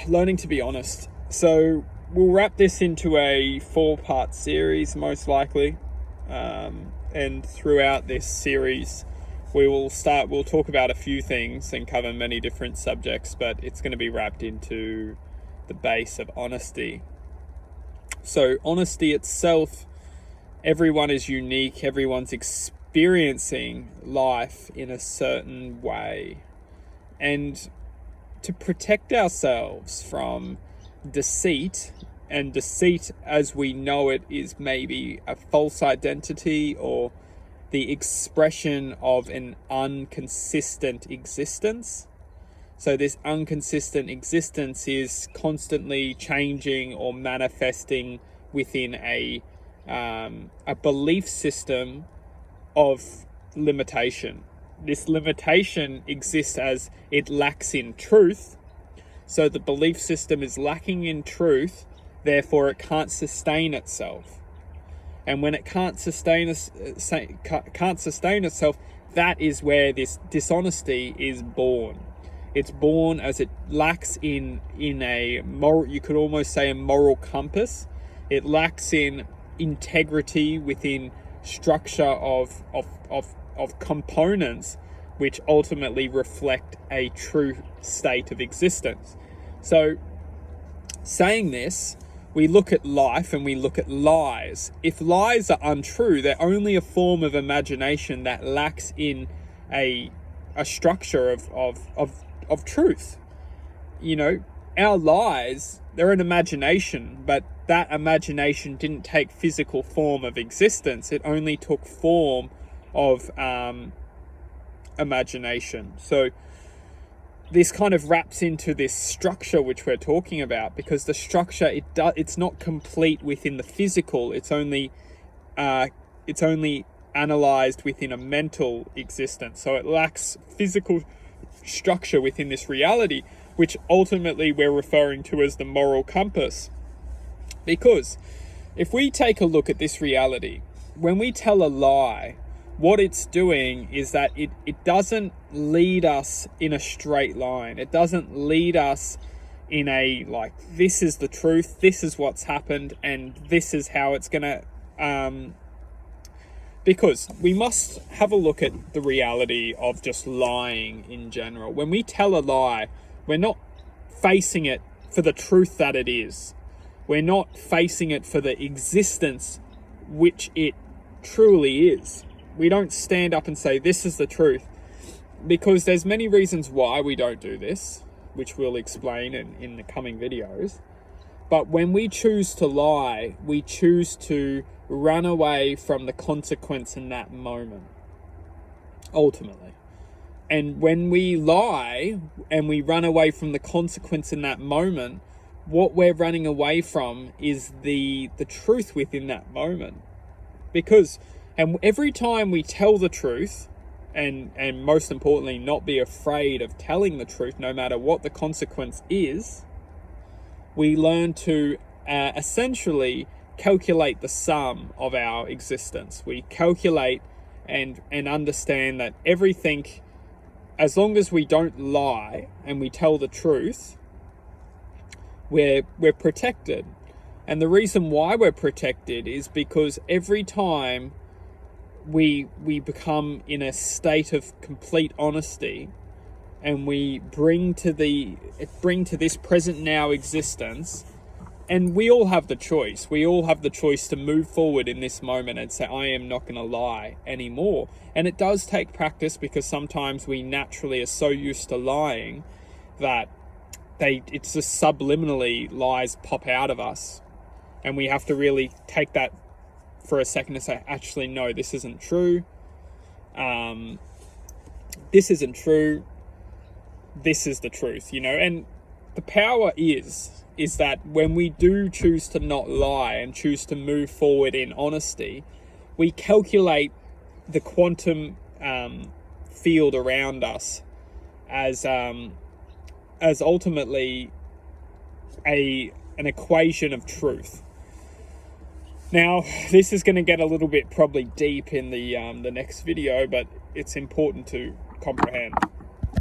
Learning to be honest. So we'll wrap this into a 4-part series, most likely. And throughout this series, we'll talk about a few things and cover many different subjects, but it's going to be wrapped into the base of honesty. So honesty itself, everyone is unique. Everyone's experiencing life in a certain way. And to protect ourselves from deceit, and deceit as we know it is maybe a false identity or the expression of an inconsistent existence. So this inconsistent existence is constantly changing or manifesting within a belief system of limitation. This limitation exists as it lacks in truth. So the belief system is lacking in truth, therefore it can't sustain itself. And when it can't sustain itself, that is where this dishonesty is born. It's born as it lacks in a moral, you could almost say a moral compass. It lacks in integrity within structure of components which ultimately reflect a true state of existence. So saying this, we look at life and we look at lies. If lies are untrue, they're only a form of imagination that lacks in a structure of truth. You know, our lies, they're an imagination, but that imagination didn't take physical form of existence. It only took form of imagination. So this kind of wraps into this structure which we're talking about, because the structure, it's not complete within the physical. It's only analyzed within a mental existence. So it lacks physical structure within this reality, which ultimately we're referring to as the moral compass. Because if we take a look at this reality, when we tell a lie, what it's doing is that it doesn't lead us in a straight line. It doesn't lead us in a, like, this is the truth, this is what's happened, and this is how it's gonna, because we must have a look at the reality of just lying in general. When we tell a lie, we're not facing it for the truth that it is. We're not facing it for the existence which it truly is. We don't stand up and say, this is the truth, because there's many reasons why we don't do this, which we'll explain in the coming videos. But when we choose to lie, we choose to run away from the consequence in that moment, ultimately. And when we lie and we run away from the consequence in that moment, what we're running away from is the truth within that moment. And every time we tell the truth, and most importantly, not be afraid of telling the truth, no matter what the consequence is, we learn to essentially calculate the sum of our existence. We calculate and understand that everything, as long as we don't lie and we tell the truth, we're protected. And the reason why we're protected is because every time we become in a state of complete honesty and we bring to this present now existence, and we all have the choice. We all have the choice to move forward in this moment and say, I am not going to lie anymore. And it does take practice, because sometimes we naturally are so used to lying that it's just subliminally lies pop out of us. And we have to really take that for a second to say, actually, no, this isn't true. This isn't true. This is the truth, you know. And the power is that when we do choose to not lie and choose to move forward in honesty, we calculate the quantum field around us as ultimately an equation of truth. Now, this is going to get a little bit probably deep in the next video, but it's important to comprehend.